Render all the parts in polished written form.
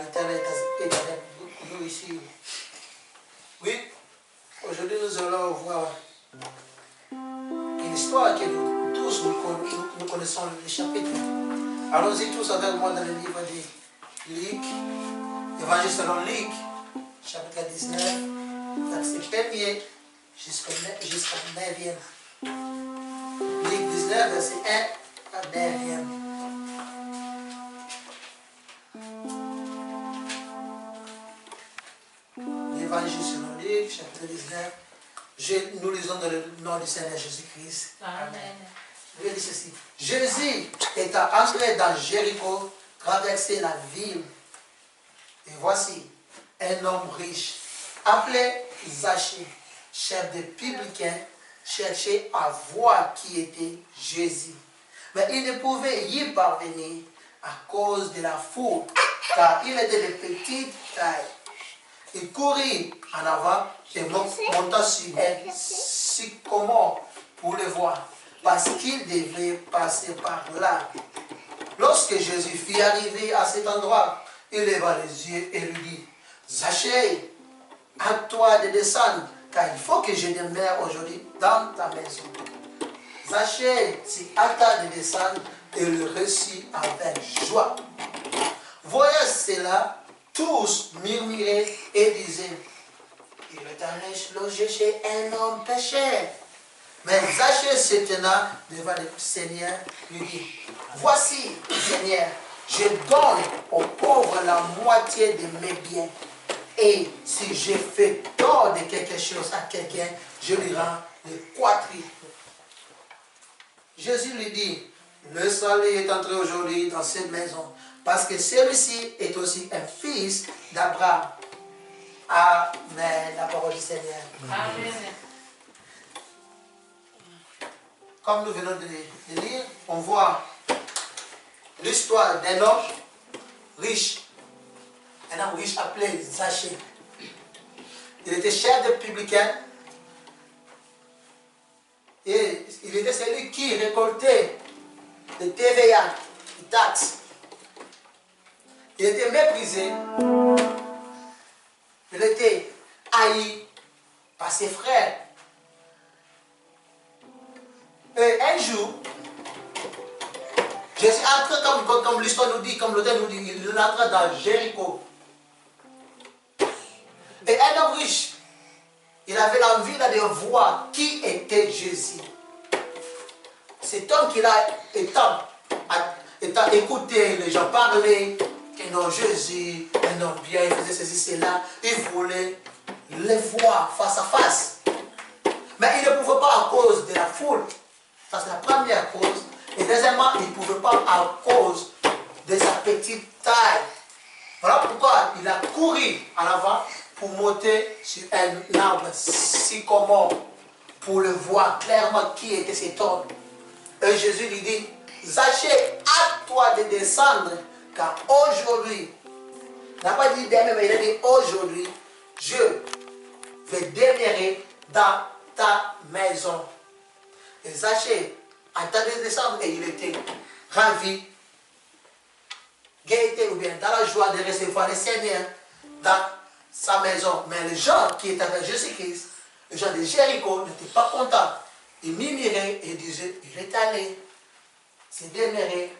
L'Éternel est avec nous ici. Oui, aujourd'hui nous allons voir une histoire que nous tous nous connaissons le chapitre. Allons-y tous avec moi dans le livre de Luc, Évangile selon Luc, chapitre 19, verset 1er jusqu'au 9e. Luc 19, verset 1 à 9e. Évangile selon Luc, chapitre 19. Nous lisons dans le nom du Seigneur Jésus-Christ. Amen. Je dis ceci. Jésus étant entré dans Jéricho, traversait la ville. Et voici un homme riche, appelé Zachée, chef des publicains, cherchait à voir qui était Jésus. Mais il ne pouvait y parvenir à cause de la foule, car il était de petite taille. Il courut en avant et monta sur un sycomore pour le voir, parce qu'il devait passer par là. Lorsque Jésus fut arrivé à cet endroit, il leva les yeux et lui dit, Zachée, à toi de descendre, car il faut que je demeure aujourd'hui dans ta maison. Zachée s'y hâta de descendre et le reçut avec joie. Voyant cela, tous murmuraient et disaient, il est allé loger chez un homme pécheur. Mais Zachée se tenant devant le Seigneur, lui dit, voici, Seigneur, je donne aux pauvres la moitié de mes biens. Et si j'ai fait tort de quelque chose à quelqu'un, je lui rends le quadruple. Jésus lui dit, le salut est entré aujourd'hui dans cette maison, parce que celui-ci est aussi un fils d'Abraham. Amen. La parole du Seigneur. Amen. Comme nous venons de lire, on voit l'histoire d'un homme riche. Un homme riche appelé Zachée. Il était chef de publicain. Et il était celui qui récoltait les TVA, les taxes. Il était méprisé. Il était haï par ses frères. Et un jour, Jésus entre, comme l'histoire nous dit, comme l'auteur nous dit, il entre dans Jéricho. Et un homme riche, il avait l'envie de voir qui était Jésus. Cet homme qui a étant écouté les gens parler, que non, Jésus, un homme bien, il faisait ceci, cela, il voulait les voir face à face. Mais il ne pouvait pas à cause de la foule. Ça, c'est la première cause. Et deuxièmement, il ne pouvait pas à cause de sa petite taille. Voilà pourquoi il a couru en avant pour monter sur un arbre sycomore pour le voir clairement qui était cet homme. Et Jésus lui dit, Zachée, à toi de descendre, car aujourd'hui, il n'a pas dit demain, mais il a dit aujourd'hui, je vais demeurer dans ta maison. Et Zachée attendait de descendre et il était ravi, gaieté ou bien dans la joie de recevoir le Seigneur dans sa maison. Mais les gens qui étaient avec Jésus-Christ, les gens de Jéricho, n'étaient pas contents. Ils murmuraient et disaient, il est allé se demeurer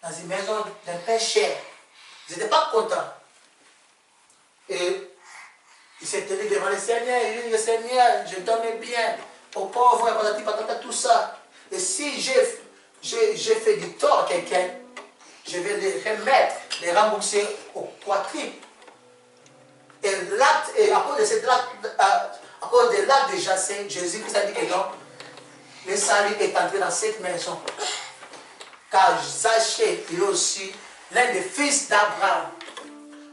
dans une maison d'un pécheur. Ils n'étaient pas contents. Et il s'est tenu devant le Seigneur, il dit, le Seigneur, je donne bien aux pauvres, patati patata, tout ça. Et si j'ai fait du tort à quelqu'un, je vais les remettre, les rembourser au quadruple. Et l'acte, et à cause de cet acte, à cause de l'acte de Zachée, Jésus-Christ a dit que non, le salut est entré dans cette maison. Car Zachée est aussi l'un des fils d'Abraham.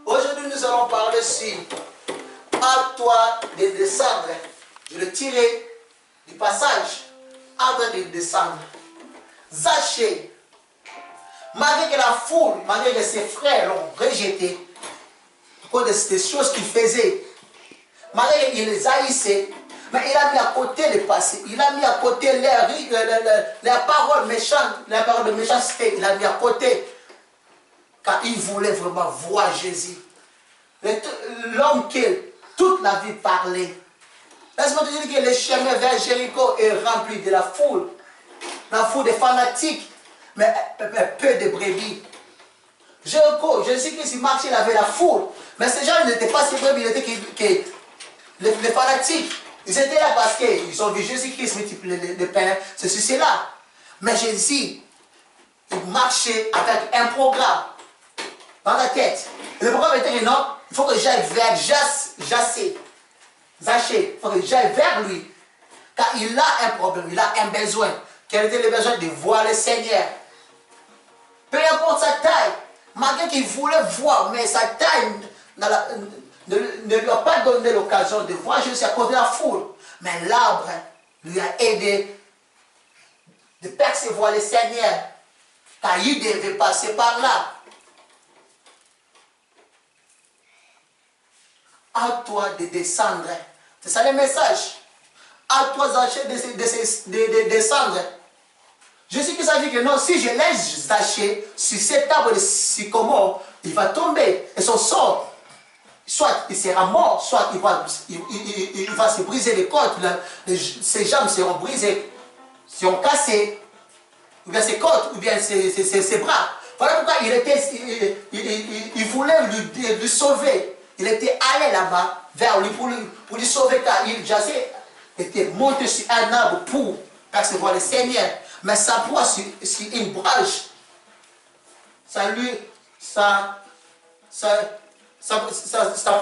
Aujourd'hui, nous allons parler sur à toi de descendre. Je le tirer du passage. À toi de descendre. Zachée, malgré que la foule, malgré que ses frères l'ont rejeté, à cause de ces choses qu'il faisait, malgré qu'il les haïssait, mais il a mis à côté le passé, il a mis à côté les paroles méchantes, les paroles de méchanceté, il a mis à côté. car il voulait vraiment voir Jésus. L'homme qui toute la vie parlait. Laisse-moi te dire que le chemin vers Jéricho est rempli de la foule des fanatiques, mais peu de brebis. Jéricho, Jésus-Christ marchait, il avait la foule, mais ces gens n'étaient pas ces brebis, ils étaient les fanatiques. Ils étaient là parce qu'ils ont vu Jésus-Christ multiplier le pain, ceci, cela. Mais Jésus, il marchait avec un programme dans la tête. Et le programme était que non, il faut que j'aille vers Zaché. Il faut que j'aille vers lui. Car il a un problème, il a un besoin. Quel était le besoin? De voir le Seigneur. Peu importe sa taille, malgré qu'il voulait voir, mais sa taille ne lui a pas donné l'occasion de voir Jésus à cause de la foule. Mais l'arbre lui a aidé de percevoir le Seigneur, car il devait passer par là. À toi de descendre. C'est ça le message. À toi de descendre. Jésus-Christ a dit que non, si je laisse Zaché sur cet arbre de sycomore, il va tomber. Et son sort, soit il sera mort, soit il va se briser les côtes, ses jambes seront brisées, seront cassées, ou bien ses côtes, ou bien ses bras. Voilà pourquoi il voulait lui sauver. Il était allé là-bas vers lui pour lui sauver, car Zaché était monté sur un arbre pour percevoir le Seigneur. Mais sa proie sur une branche, ça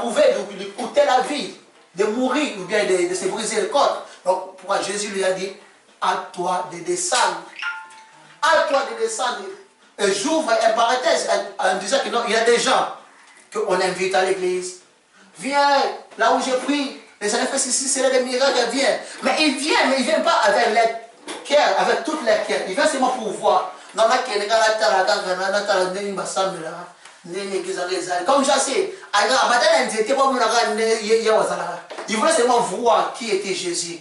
pouvait lui coûter la vie, de mourir ou bien de se briser le corps. Donc pourquoi Jésus lui a dit, à toi de descendre. À toi de descendre. Et j'ouvre un parenthèse en disant que non, il y a des gens qu'on invite à l'église. Viens, là où j'ai pris, les enfants, si c'est des miracles, viens. Mais il vient, mais il ne vient pas avec les cœurs, avec toutes les cœurs. Il vient seulement pour voir. Comme je sais, il voulait seulement voir qui était Jésus.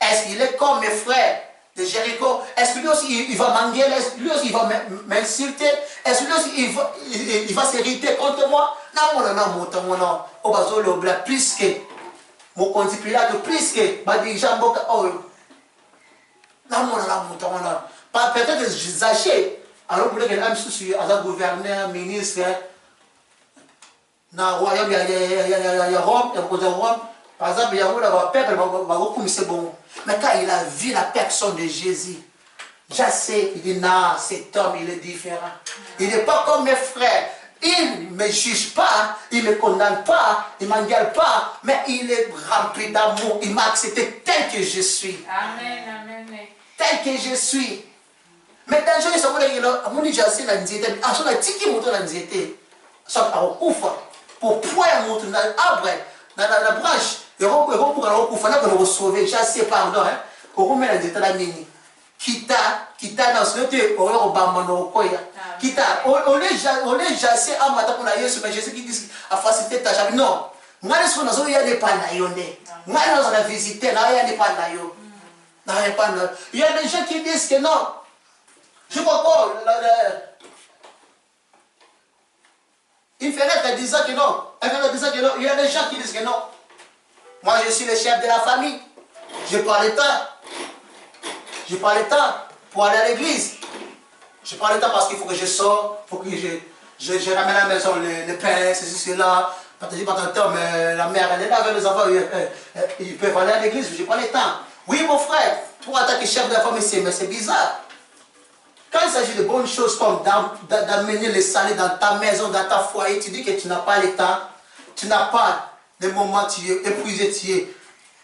Est-ce qu'il est comme mes frères de Jéricho? Est-ce que lui aussi il va m'engueuler? Est-ce que lui aussi il va m'insulter? Est-ce que lui aussi il va s'irriter contre moi? Non, plus que mon compte Pilate, plus que ma dirigeant Boka. Peut-être Zaché. Alors, vous voulez que l'âme soit un gouverneur, ministre, dans le royaume, il y a Rome, il y a Rome. Par exemple, il y a un peuple, c'est bon. Mais quand il a vu la personne de Jésus, Zaché, il dit non, cet homme, il est différent. Il n'est pas comme mes frères. Il ne me juge pas, il ne me condamne pas, il ne m'engueule pas, mais il est rempli d'amour. Il m'a accepté tel que je suis. Amen, amen. Tel que je suis. Mais dans le jour où il a dit que il a tiki moto na nzete. Soit à okufa pour poyer moto na arbre, na branche. Et pour la okufa na pour sauver. Je sais pardon hein. Pour remettre la nzete la mini. Kita dans ce que au Obama no koya. Kita on les jasser à matin pour la Yesu mais Jésus qui dit à faciliter ta jambe. Non. Moi les choses il y a des pas na yonde. Moi on a visité là il y a des pas na yo. Il y a des gens qui disent que non. Je vois pas une fenêtre disant que non. Une fenêtre disant que non. Il y a des gens qui disent que non. Moi je suis le chef de la famille. Je prends le temps. Je prends le temps pour aller à l'église. Je prends le temps parce qu'il faut que je sors, il faut que je ramène à la maison le pain, ceci, cela. Pas tant de temps, mais la mère, elle est là avec les enfants, ils peuvent aller à l'église, je prends le temps. Oui, mon frère, toi, en tant que chef de la famille, mais c'est bizarre. Quand il s'agit de bonnes choses comme d'amener le salut dans ta maison, dans ta foyer, tu dis que tu n'as pas le temps, tu n'as pas le moment, tu es épuisé, tu es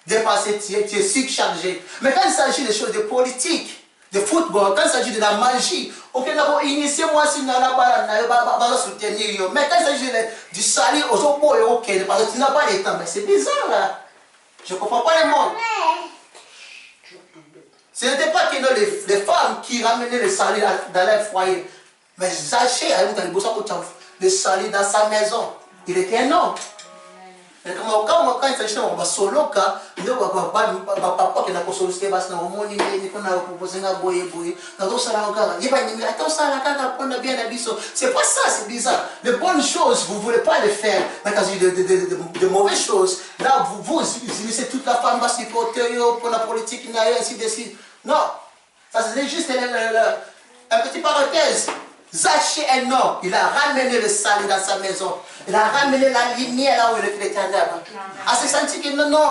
dépassé, tu es surchargé. Mais quand il s'agit de choses de politique, de football, quand il s'agit de la magie, ok, d'abord, initiez-moi si vous n'avez soutenir. Mais quand il s'agit du salut aux autres, ok, parce que tu n'as pas le temps. Mais c'est bizarre là. Je ne comprends pas le monde. Ce n'était pas que les femmes qui ramenaient le salut dans leur foyer. Mais Zaché a eu le salut dans sa maison. Il était un homme. Quand il s'agit de solo, kilo papa qui n'a pas sollicité parce que moni ni qu'on a proposé na boye na do sala encore il va ni attends ça la caca prendre bien la biso c'est pas ça c'est bizarre les bonnes choses vous voulez pas les faire mais quand de mauvaises choses là vous utilisez toute la femme parce qu'il faut pour la politique ainsi de suite non ça c'est juste un petit parenthèse. Zaché un homme, il a ramené le salut dans sa maison. Il a ramené la lumière là où il était l'éternel. À se sentir que non.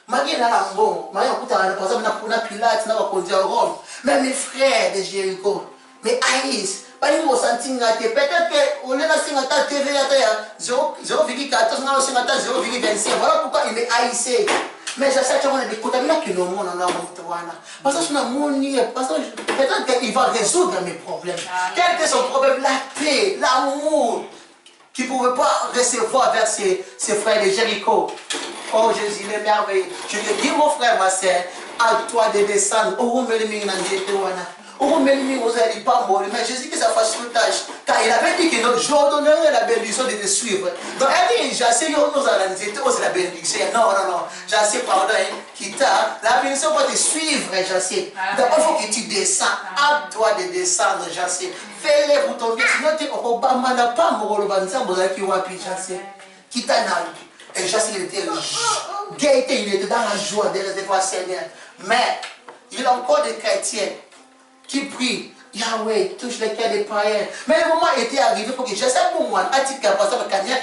Marie n'a bon. Marie par exemple, on a Pilate, on a conduit à Rome. Même mes frères de Jéricho, mes haïs, pas nous ressentir peut-être que on est là sur la TV à 0,14, 0,25. Voilà pourquoi il est haïssé. Mais je sais que on a des côtés là qui nous montrent en avant. Parce que peut-être qu'il va résoudre mes problèmes. Quel que soit son problème, la paix, l'amour qu'il ne pouvait pas recevoir vers ses frères de Jéricho. Oh Jésus, il est merveilleux. Je te dis, mon frère, ma soeur, à toi de descendre. Oh, vous n'allez pas mourir, mais Jésus qui s'est fait sur tâche. Car il avait dit que notre jour donnerait la bénédiction de te suivre. Donc, elle dit, j'essaie, nous allons dire, c'est la bénédiction. Non, j'essaie, pardon, qui t'a, la bénédiction va te suivre, j'essaie. D'abord, il faut que tu descends. À toi de descendre, j'essaie. Fais-les pour ton bien. Sinon, tu n'as pas mourir, j'essaie. Qui t'a et j'essaie, il était gaieté, il était dans la joie de recevoir Seigneur. Mais, il y a encore des chrétiens qui prient, Yahweh, touche les cœurs des païens. Mais le moment était arrivé pour que je sais pour moi, à titre capable, parce qu'il y a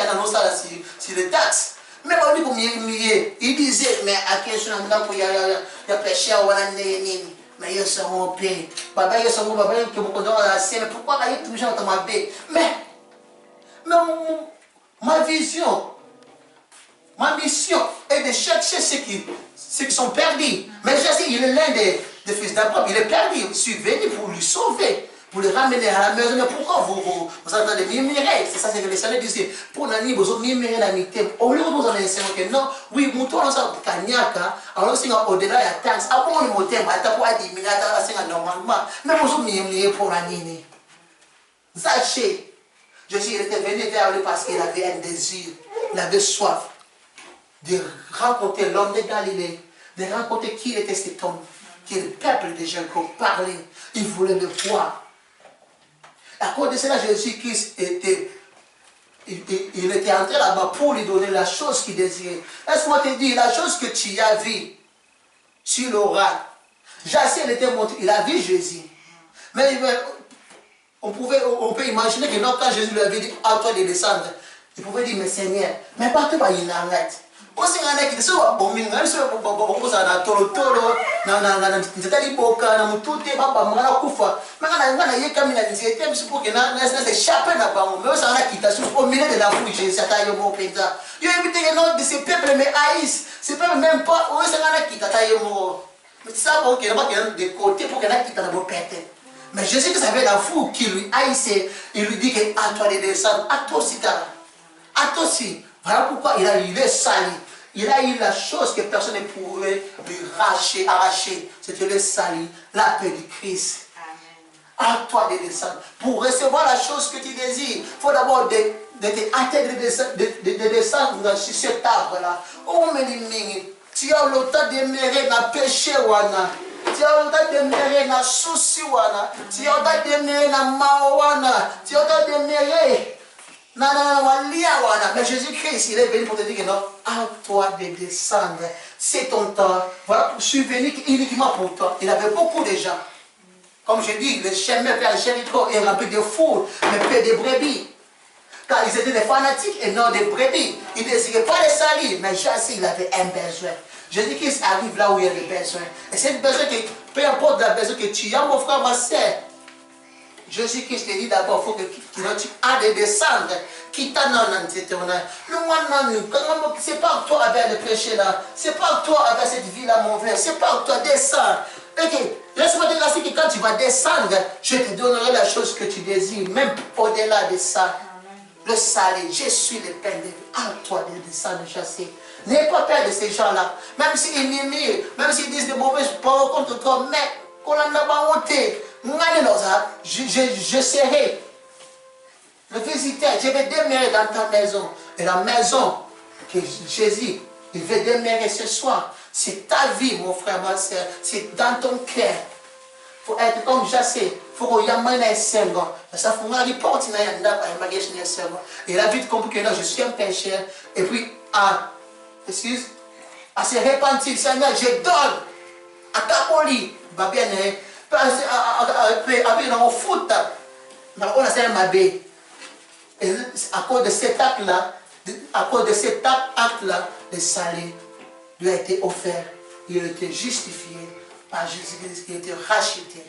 sur les taxes. Mais on dit pour il disait, mais à quel chose il y a péché à Wananini. Mais ils seront en paix. Papa, ils seront en paix, que vous connaissez la scène. Pourquoi il y a toujours dans ma paix? Mais ma vision, ma mission est de chercher ceux qui sont perdus. Mais je sais, il est l'un des fils d'Abraham. Il est perdu. Je suis venu pour lui sauver, pour le ramener à la maison. Mais pourquoi vous entendez murmurer? C'est ça que les Seigneur disaient. Pour nous, vous murmurer la mité. Au lieu de vous en enseigner que non, oui, nous sommes en Kanyaka, alors c'est au-delà de la taxe. Après, on est monté, on a diminué, normalement. Mais vous murmurer pour la nini. Sachez, Jésus était venu vers lui parce qu'il avait un désir, il avait soif de rencontrer l'homme de Galilée, de rencontrer qui était cet homme, qui est le peuple de Jéricho, parlait. Il voulait le voir. À cause de cela, Jésus-Christ était entré là-bas pour lui donner la chose qu'il désirait. Laisse-moi te dire, la chose que tu as vue sur l'oral, Jacques était monté, il a vu Jésus. Mais on peut imaginer que quand Jésus lui avait dit à toi de descendre, il pouvait dire, mais Seigneur, mais partout il arrête. Aussi, il y a qui sont bon, mais il y a qui sont bon, na tolo, na nzitali boka, na mutute, papa, mwana kufa. Mais quand il y a qui na nzite, c'est pour que na échappé na bango. Mais ça na qui au milieu de la foule, Jésus a taillé mon péta. Il y a évité que non de ces peuples mais haïssent. Ces peuples même pas, oui, ça na qui taillé mon. Mais ça pour que n'a pas de côté pour que na qui taillé mon péta. Mais Jésus qui savait la foule qui lui haïssait, il lui dit que à toi de descendre, à toi aussi, à toi aussi. Voilà pourquoi il est sali. Il a eu la chose que personne ne pouvait lui arracher. C'était le salut, la paix du Christ. Amen. À toi de descendre. Pour recevoir la chose que tu désires, il faut d'abord de descendre sur cet arbre-là. Oh, mais tu as le temps d'aimer la péché, wana. Tu as le temps d'aimer la souci, wana. Tu as le temps d'aimer la mawana. Tu as le temps d'aimer. Mais Jésus-Christ, il est venu pour te dire que non, à toi de descendre. C'est ton temps. Voilà, je suis venu uniquement pour toi. Il avait beaucoup de gens. Comme je dis, le chemin vers Jéricho est rempli de foules, mais peu de brebis. Car ils étaient des fanatiques et non des brebis. Ils ne désiraient pas les salir, mais Jésus, il avait un besoin. Jésus-Christ arrive là où il y a des besoins. Et c'est un besoin que, peu importe la besoin que tu as, mon frère, ma soeur, Jésus-Christ te dit d'abord, il faut que tu aies de descendre. C'est pas toi avec le péché là. C'est pas toi avec cette vie là, mon frère. C'est pas toi, descends. Laisse-moi te dire que quand tu vas descendre, je te donnerai la chose que tu désires, même au-delà de ça. Le salut, je suis le pain de vie. À toi de descendre, je sais. N'aie pas peur de ces gens-là. Même s'ils murmurent, même s'ils disent de mauvaises paroles contre toi, mais qu'on en a pas honte. Je serai le visiteur, je vais demeurer dans ta maison. Et la maison que Jésus Il veut demeurer ce soir. C'est ta vie, mon frère, ma soeur. C'est dans ton cœur. Il faut être comme Jassé. Il faut que tu sengo. Ça faut que tu portes il a vite compris que là, je suis un pécheur. Et puis, à se repentir, Seigneur, je donne à ta poli. Bien, avec un foot, on a fait un mabé. Et à cause de cet acte-là, le salut lui a été offert. Il a été justifié par Jésus-Christ qui a été racheté.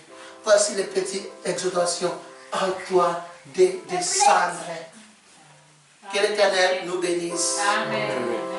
Voici les petites exhortations en toi de descendre. Que l'Éternel nous bénisse. Amen.